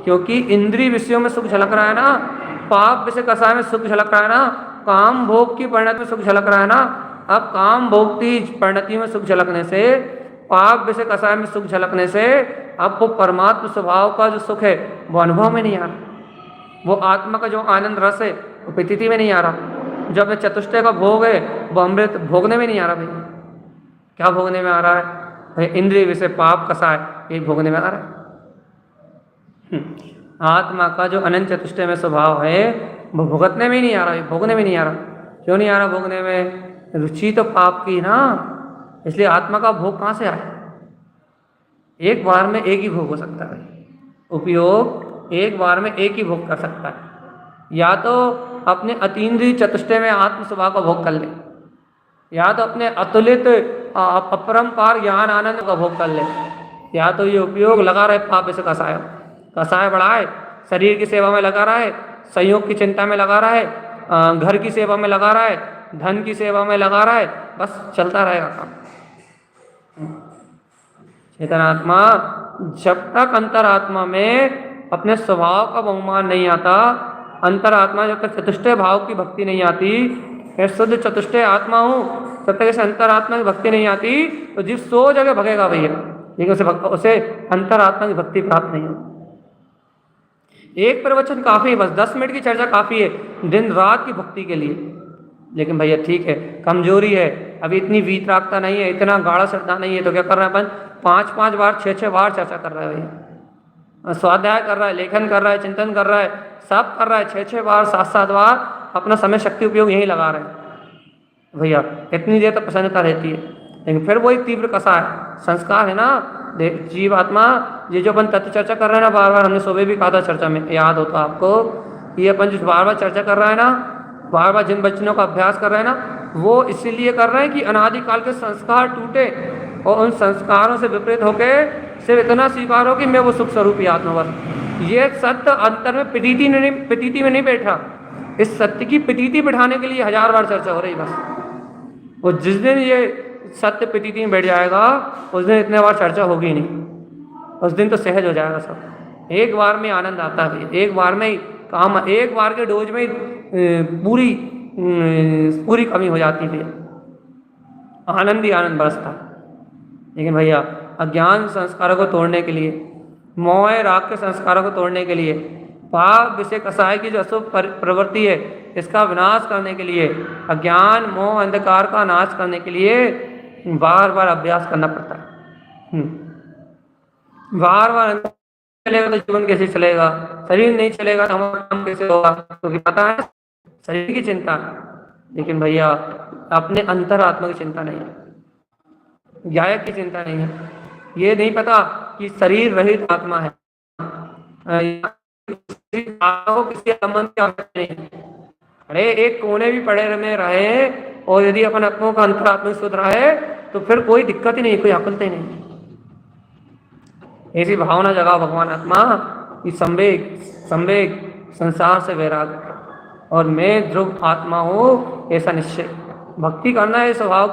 क्योंकि इंद्रिय विषयों में सुख झलक रहा है ना, पाप विषय कसाय में सुख झलक रहा है ना, काम भोग की परिणति में सुख झलक रहा है ना। अब काम भोग की परिणति में सुख झलकने से, पाप विषय कसाय में सुख झलकने से अब वो परमात्मा स्वभाव का जो सुख है वो अनुभव में नहीं आ रहा, वो आत्मा का जो आनंद रस है वो प्रतीति में नहीं आ रहा, जो अपने चतुष्टय का भोग है वो अमृत भोगने में नहीं आ रहा। भाई क्या भोगने में आ रहा है भाई? इंद्रिय विषय पाप कसाय ये भोगने में आ रहा है। आत्मा का जो अनंत चतुष्टय में स्वभाव है वो भुगतने में नहीं आ रहा, भोगने में नहीं आ रहा। क्यों नहीं आ रहा भोगने में? रुचि तो पाप की ना, इसलिए आत्मा का भोग कहाँ से आए? एक बार में एक ही भोग हो सकता है, उपयोग एक बार में एक ही भोग कर सकता है। या तो अपने अतीन्द्रिय चतुष्टय में आत्म स्वभाव का भोग कर ले, या तो अपने अतुलित अपरंपार ज्ञान आनंद का भोग कर ले, या तो ये उपयोग लगा रहे पाप से कसाय बढ़ाए, शरीर की सेवा में लगा रहा है, संयोग की चिंता में लगा रहा है, घर की सेवा में लगा रहा है, धन की सेवा में लगा रहा है, बस चलता रहेगा काम। चेतनात्मा जब तक अंतरात्मा में अपने स्वभाव का बहुमान नहीं आता, अंतरात्मा जब तक चतुष्टय भाव की भक्ति नहीं आती, मैं शुद्ध चतुष्टय आत्मा हूँ, तब तक से अंतरात्मा की भक्ति नहीं आती, तो जीव 100 जगह भगेगा भैया, लेकिन उसे अंतरात्मा की भक्ति प्राप्त नहीं होगी। एक प्रवचन काफ़ी है, बस 10 मिनट की चर्चा काफ़ी है दिन रात की भक्ति के लिए। लेकिन भैया ठीक है, कमजोरी है, अभी इतनी वीतरागता नहीं है, इतना गाढ़ा श्रद्धा नहीं है, तो क्या कर रहा है अपन 5-5 बार 6-6 बार चर्चा कर रहा है भैया, स्वाध्याय कर रहा है, लेखन कर रहा है, चिंतन कर रहा है, सब कर रहा है, 6-6 बार 7-7 बार अपना समय शक्ति उपयोग यही लगा रहे हैं भैया, इतनी देर तक प्रसन्नता रहती है। लेकिन फिर वही तीव्र कसा है, संस्कार है ना जीव आत्मा। ये जो अपन तत्व चर्चा कर रहे हैं ना, बार बार हमने सुबह भी कहा था चर्चा में, याद होता आपको, ये अपन जो बार बार चर्चा कर रहा है ना, बार बार जिन बच्चों का अभ्यास कर रहे हैं ना, वो इसीलिए कर रहे हैं कि अनादिकाल के संस्कार टूटे और उन संस्कारों से विपरीत होके सिर्फ इतना स्वीकार हो कि मैं वो सुख स्वरूप ही आत्मा, बस ये सत्य अंतर में प्रतीति में नहीं बैठा, इस सत्य की प्रतीति बिठाने के लिए 1000 बार चर्चा हो रही बस। और जिस दिन ये सत्य प्रतीति में बैठ जाएगा, उस दिन इतने बार चर्चा होगी नहीं, उस दिन तो सहज हो जाएगा सब, एक बार में आनंद आता है, एक बार में ही काम, एक बार के डोज में पूरी कमी हो जाती है, आनंद ही आनंद बरसता। लेकिन भैया अज्ञान संस्कारों को तोड़ने के लिए, मोह राग के संस्कारों को तोड़ने के लिए, पाप विषय कसाय की जो अशुभ प्रवृत्ति है इसका विनाश करने के लिए, अज्ञान मोह अंधकार का नाश करने के लिए बार बार अभ्यास करना पड़ता है। बार बार चलेगा तो जीवन कैसे चलेगा, शरीर नहीं चलेगा तो हमारा काम कैसे होगा, तो पता है शरीर की चिंता, लेकिन भैया अपने अंतरात्मा की चिंता नहीं है, गायक की चिंता नहीं है, ये नहीं पता कि शरीर रहित आत्मा है, किसी संबंध की आवश्यकता नहीं है। अरे एक कोने भी पड़े में रहे और यदि अपन अपनों का अंतरात्मा शुद्ध रहे तो फिर कोई दिक्कत ही नहीं, कोई आकुलता ही नहीं। ऐसी भावना जगा भगवान आत्मा कि संवेग संसार से वैराग और मैं ध्रुव आत्मा हूँ, ऐसा निश्चय। भक्ति करना है स्वभाव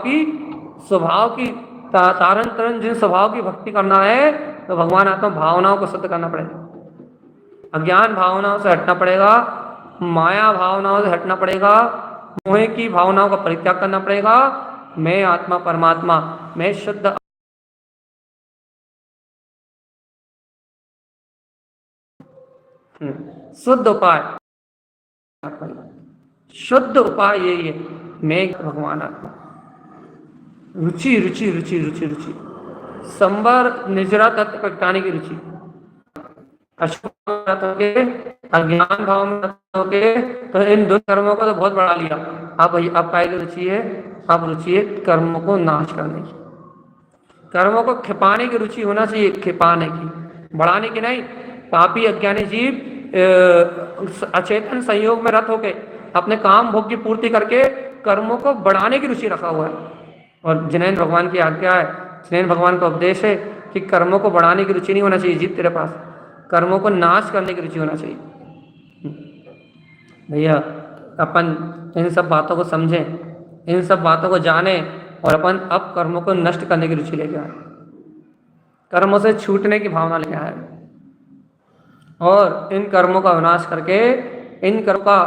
की तारण तरण जिन स्वभाव की भक्ति करना है, तो भगवान आत्मा भावनाओं को शुद्ध करना पड़ेगा, अज्ञान भावनाओं से हटना पड़ेगा, माया भावनाओं से हटना पड़ेगा, मोह की भावनाओं का परित्याग करना पड़ेगा। मैं आत्मा परमात्मा, मैं शुद्ध शुद्ध उपाय, शुद्ध उपाय यही है, मैं भगवान आत्मा। रुचि रुचि रुचि रुचि रुचि संबर निजरा तत्व प्रगटाने की रुचि, अज्ञान भाव में होके तो इन दो कर्मों को तो बहुत बढ़ा लिया। अब काय की रुचि है, अब रुचि है कर्मों को नाश करने की, कर्मों को खिपाने की रुचि होना चाहिए, खिपाने की, बढ़ाने की नहीं। पापी अज्ञानी जीव अचेतन संयोग में रत होके अपने काम भोग की पूर्ति करके कर्मों को बढ़ाने की रुचि रखा हुआ है। और जिनेन्द्र भगवान की आज्ञा है, जिनेन्द्र भगवान का उपदेश है कि कर्मों को बढ़ाने की रुचि नहीं होना चाहिए जीव तेरे पास, कर्मों को नाश करने की रुचि होना चाहिए। भैया अपन इन सब बातों को समझें, इन सब बातों को जानें और अपन अब कर्मों को नष्ट करने की रुचि लेके आए, कर्मों से छूटने की भावना लेके आए और इन कर्मों का विनाश करके, इन कर्मों का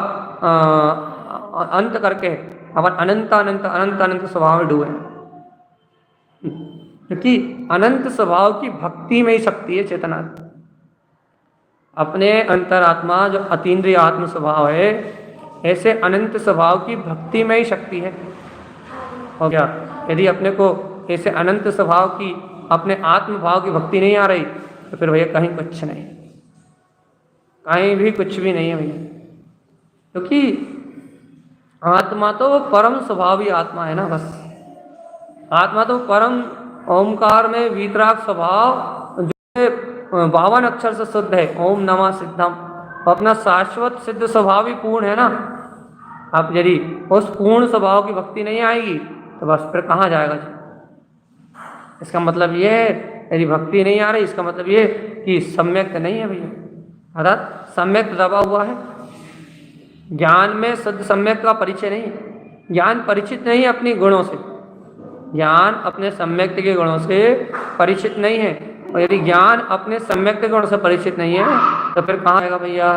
अंत करके अपन अनंत अनंत अनंत अनंत स्वभाव में डूबे, क्योंकि अनंत स्वभाव की भक्ति में ही शक्ति है। चेतना अपने अंतरात्मा जो अतीन्द्रिय आत्म स्वभाव है, ऐसे अनंत स्वभाव की भक्ति में ही शक्ति है। हो गया, यदि अपने को ऐसे अनंत स्वभाव की, अपने आत्म भाव की भक्ति नहीं आ रही तो फिर भैया कहीं कुछ नहीं, कहीं भी कुछ भी नहीं है भैया, क्योंकि आत्मा तो परम स्वभावी आत्मा है ना, बस आत्मा तो परम ओमकार में वीतराग स्वभाव जो 52 अक्षर से शुद्ध है, ओम नमः सिद्धम, अपना शाश्वत सिद्ध स्वभाव ही पूर्ण है ना। अब यदि उस पूर्ण स्वभाव की भक्ति नहीं आएगी तो बस फिर कहाँ जाएगा जी? इसका मतलब ये है, यदि भक्ति नहीं आ रही इसका मतलब ये कि सम्यक नहीं है भैया, अर्थात सम्यक दबा हुआ है। ज्ञान में शुद्ध सम्यक का परिचय नहीं है, ज्ञान परिचित नहीं है अपने गुणों से, ज्ञान अपने सम्यक के गुणों से परिचित नहीं है। और यदि ज्ञान अपने सम्यक के गुणों से परिचित नहीं है तो फिर कहाँ आएगा भैया?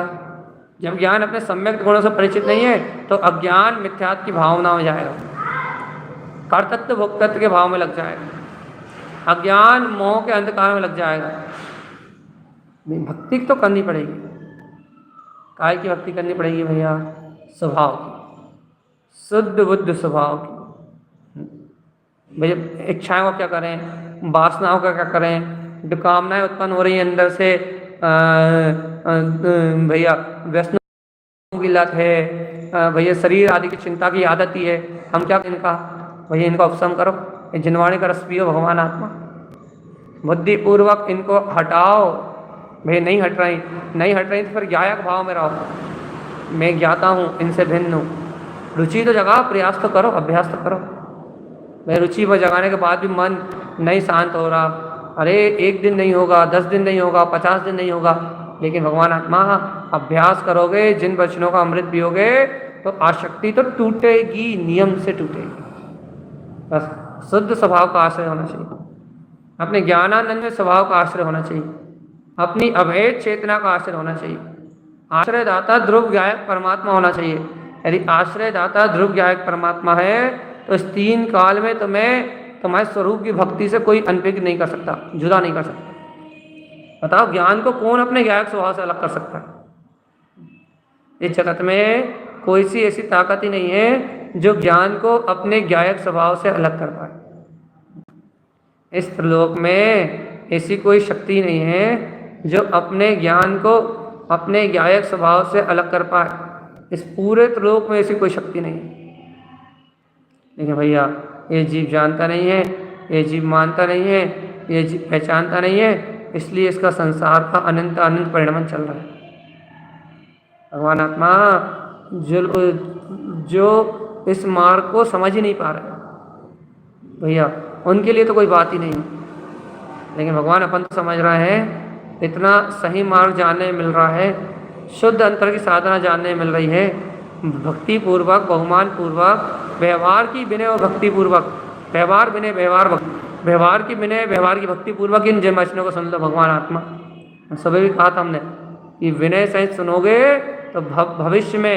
जब ज्ञान अपने सम्यक गुणों से परिचित नहीं है तो अज्ञान मिथ्यात्व की भावना में जाएगा, कर्तृत्व भोक्तत्व के भाव में लग जाएगा, अज्ञान मोह के अंधकार में लग जाएगा। भक्ति तो करनी पड़ेगी। काय की भक्ति करनी पड़ेगी भैया? स्वभाव की, शुद्ध बुद्ध स्वभाव की। भैया इच्छाओं का क्या करें, वासनाओं का क्या करें, जो कामनाएं उत्पन्न हो रही हैं अंदर से, भैया व्यसनों की लत है, भैया शरीर आदि की चिंता की आदत ही है, हम क्या इनका भैया इनका उपशम करो, जिनवाणी का रस पियो भगवान आत्मा, बुद्धिपूर्वक इनको हटाओ। भैया नहीं हट रही तो फिर ज्ञायक भाव में रहो, मैं ज्ञाता हूँ, इनसे भिन्न हूँ। रुचि तो जगाओ, प्रयास तो करो, अभ्यास तो करो। मैं रुचि पर जगाने के बाद भी मन नहीं शांत हो रहा, अरे 1 दिन नहीं होगा, 10 दिन नहीं होगा, 50 दिन नहीं होगा, लेकिन भगवान आत्मा अभ्यास करोगे, जिन वचनों का अमृत पियोगे तो आसक्ति तो टूटेगी, नियम से टूटेगी। बस शुद्ध स्वभाव का आश्रय होना चाहिए, अपने ज्ञानानंद में स्वभाव का आश्रय होना चाहिए, अपनी अभेद चेतना का आश्रय होना चाहिए। आश्रयदाता ध्रुव ज्ञायक परमात्मा होना चाहिए। यदि आश्रयदाता ध्रुव ज्ञायक परमात्मा है तो इस 3 काल में तुम्हारे स्वरूप की भक्ति से कोई अनभिज्ञ नहीं कर सकता, जुदा नहीं कर सकता। बताओ ज्ञान को कौन अपने ज्ञायक स्वभाव से अलग कर सकता है? इस जगत में कोई सी ऐसी ताकत ही नहीं है जो ज्ञान को अपने ज्ञायक स्वभाव से अलग कर पाए। इस त्रिलोक में ऐसी कोई शक्ति नहीं है जो अपने ज्ञान को अपने ज्ञायक स्वभाव से अलग कर पाए। इस पूरे त्रिलोक में ऐसी कोई शक्ति नहीं है। लेकिन भैया ये जीव जानता नहीं है, ये जीव मानता नहीं है, ये जीव पहचानता नहीं है, इसलिए इसका संसार का अनंत अनंत परिणमन चल रहा है। भगवान आत्मा जो इस मार्ग को समझ ही नहीं पा रहे भैया, उनके लिए तो कोई बात ही नहीं है। लेकिन भगवान अपन तो समझ रहे हैं, इतना सही मार्ग जानने मिल रहा है, शुद्ध अंतर की साधना जानने मिल रही है, भक्ति पूर्वक, बहुमान पूर्वक, व्यवहार की विनय और भक्ति पूर्वक, व्यवहार विनय व्यवहार की विनय व्यवहार की भक्ति पूर्वक इन जय वचनों को सुन लो। भगवान आत्मा सुबह भी कहा था हमने कि विनय सहित सुनोगे तो भविष्य में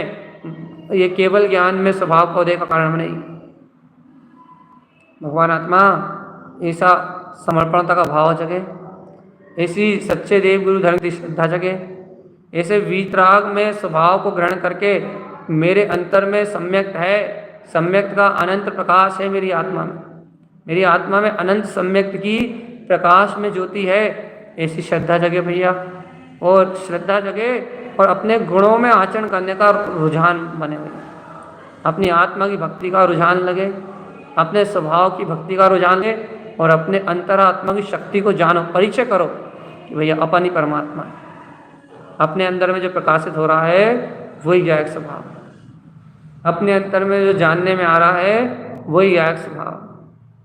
ये केवल ज्ञान में स्वभाव पौधे का कारण नहीं। भगवान आत्मा ऐसा समर्पणता का भाव जगे, ऐसी सच्चे देव गुरु धर्म की श्रद्धा जगे, ऐसे वीतराग में स्वभाव को ग्रहण करके मेरे अंतर में सम्यक्त है, सम्यक्त का अनंत प्रकाश है मेरी आत्मा में अनंत सम्यक्त की प्रकाश में ज्योति है। ऐसी श्रद्धा जगे भैया, और श्रद्धा जगे और अपने गुणों में आचरण करने का रुझान बने हुए, अपनी आत्मा की भक्ति का रुझान लगे, अपने स्वभाव की भक्ति का रुझान ले, और अपने अंतरात्मा की शक्ति को जानो, परिचय करो कि भैया अपन ही परमात्मा है। अपने अंदर में जो प्रकाशित हो रहा है वही ज्ञायक स्वभाव, अपने अंतर में जो जानने में आ रहा है वही ज्ञायक स्वभाव,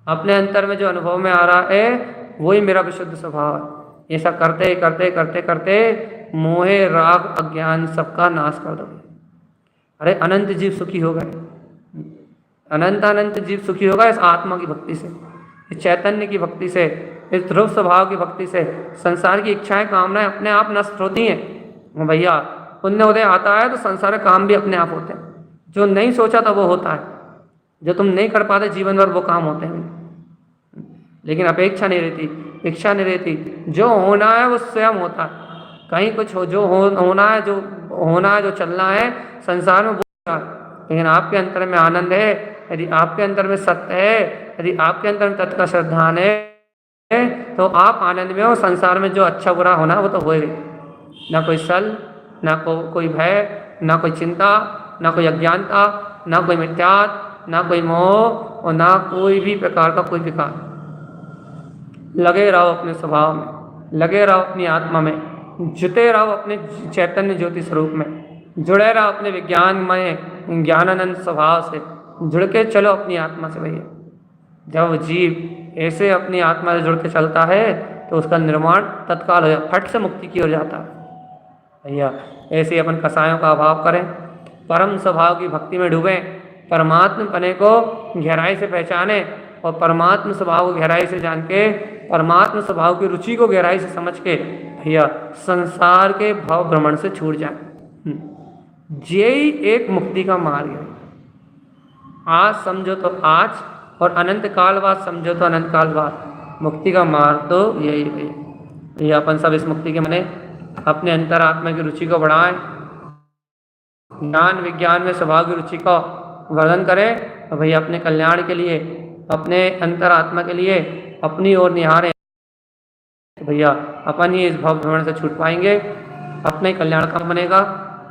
अपने अंतर में जो अनुभव में आ रहा है वही मेरा विशुद्ध स्वभाव है। ऐसा करते करते करते करते मोहे राग अज्ञान सबका नाश कर दोगे। अरे अनंत जीव सुखी हो गए, अनंत जीव सुखी होगा इस आत्मा की भक्ति से, इस चैतन्य की भक्ति से, इस ध्रुव स्वभाव की भक्ति से। संसार की इच्छाएं कामनाएं अपने आप नष्ट होती हैं भैया। पुण्य उदय आता है तो संसार के काम भी अपने आप होते हैं। जो नहीं सोचा था वो होता है, जो तुम नहीं कर पाते जीवन भर वो काम होते हैं। लेकिन अपेक्षा नहीं रहती, इच्छा नहीं रहती, जो होना है वो स्वयं होता है। कहीं कुछ हो, जो होना है, जो चलना है संसार में वो होता है। लेकिन आपके अंतर में आनंद है, यदि आपके अंतर में सत्य है, यदि आपके अंतर में तत्व का श्रद्धान है तो आप आनंद में हो। संसार में जो अच्छा बुरा होना वो तो होएगा, ना कोई सल, ना कोई भय, ना कोई चिंता, ना कोई अज्ञानता, ना कोई मिथ्यात्व, ना कोई मोह, और ना कोई भी प्रकार का कोई विकार। लगे रहो अपने स्वभाव में, लगे रहो अपनी आत्मा में, जुटे रहो अपने चैतन्य ज्योति स्वरूप में, जुड़े रहो अपने विज्ञानमय ज्ञानानंद स्वभाव से, जुड़ के चलो अपनी आत्मा से भैया। जब जीव ऐसे अपनी आत्मा से जुड़ के चलता है तो उसका निर्माण तत्काल हो जाता, फट से मुक्ति की ओर जाता है भैया। ऐसे अपन कसायों का अभाव करें, परम स्वभाव की भक्ति में डूबें, परमात्म पने को गहराई से पहचाने, और परमात्म स्वभाव को गहराई से जान के, परमात्म स्वभाव की रुचि को गहराई से समझ के भैया संसार के भाव भ्रमण से छूट जाए। यही एक मुक्ति का मार्ग है। आज समझो तो आज, और अनंत काल बाद समझो तो अनंत काल बाद। मुक्ति का मार्ग तो यही है। ये अपन सब इस मुक्ति के माने अपने अंतरात्मा की रुचि को बढ़ाएं, ज्ञान विज्ञान में स्वभाव की रुचि का वर्धन करें, और भैया अपने कल्याण के लिए, अपने अंतरात्मा के लिए अपनी ओर निहारें। तो भैया अपन ही इस भव भ्रमण से छूट पाएंगे, अपने कल्याण का बनेगा।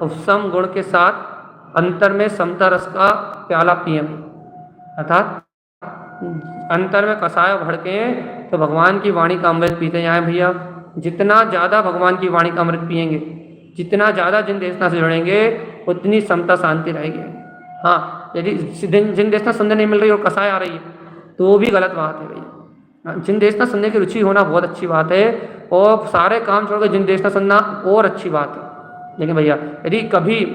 उपसम गुण के साथ अंतर में समता रस का प्याला पिए, अर्थात अंतर में कसाय भड़के तो भगवान की वाणी का अमृत पीते जाएं भैया। जितना ज़्यादा भगवान की वाणी का अमृत पिएंगे, जितना ज़्यादा जिन देशना से जुड़ेंगे, उतनी समता शांति रहेगी। हाँ, यदि जिन देशना सुनने नहीं मिल रही और कसाय आ रही है तो वो भी गलत बात है भैया। जिन देशना सुनने की रुचि होना बहुत अच्छी बात है, और सारे काम छोड़कर जिन देशना सुनना और अच्छी बात है। लेकिन भैया यदि कभी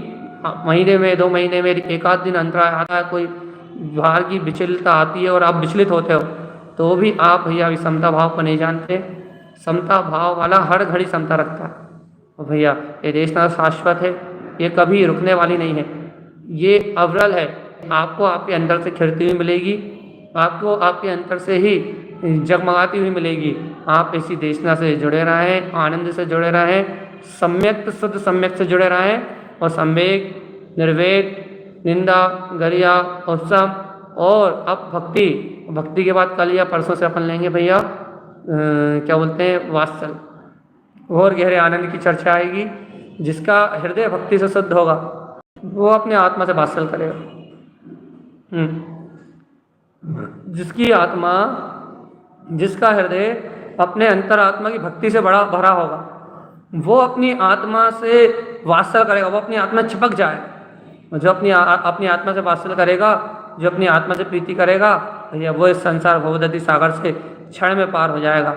महीने में 2 महीने में एक आध दिन अंतराय आता है, कोई बाहर की विचलता आती है और आप विचलित होते हो, तो भी आप भैया अभी समता भाव को नहीं जानते। समता भाव वाला हर घड़ी समता रखता है। और भैया ये देशना शाश्वत है, ये कभी रुकने वाली नहीं है, ये अविरल है। आपको आपके अंदर से खिलती हुई मिलेगी, आपको आपके अंदर से ही जगमगाती हुई मिलेगी। आप इसी देशना से जुड़े रहें, आनंद से जुड़े रहें, सम्यक शुद्ध सम्यक से जुड़े रहें, और संवेग, निर्वेग, निंदा, गरिया, उत्सव, और अब भक्ति के बाद कल या परसों से अपन लेंगे भैया क्या बोलते हैं, वात्सल। और गहरे आनंद की चर्चा आएगी। जिसका हृदय भक्ति से शुद्ध होगा वो अपने आत्मा से वात्सल करेगा। जिसकी आत्मा, जिसका हृदय अपने अंतरात्मा की भक्ति से बड़ा भरा होगा, वो अपनी आत्मा से वात्सल करेगा, वो अपनी आत्मा चिपक जाए। जो अपनी आत्मा से वात्सल करेगा, जो अपनी आत्मा से प्रीति करेगा, भैया वो इस संसार भवदति सागर से क्षण में पार हो जाएगा।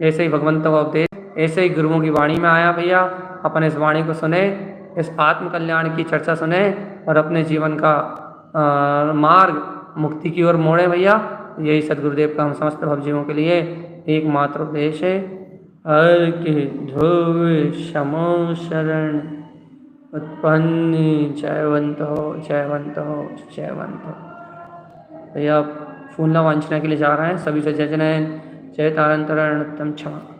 ऐसे ही भगवंतों का उपदेश, ऐसे ही गुरुओं की वाणी में आया भैया। अपन इस वाणी को सुने, इस आत्म कल्याण की चर्चा सुने, और अपने जीवन का मार्ग मुक्ति की ओर मोड़े भैया। यही सदगुरुदेव का हम समस्त भवजीवों के लिए एकमात्र उपदेश है। हर के ध्रुव समो शरण उत्पन्न, जयवंत हो, जयवंत हो, जयवंत हो। भैया फूलना वांछना के लिए जा रहे हैं। सभी से जय जय, जय तारंतरण उत्तम क्षमा।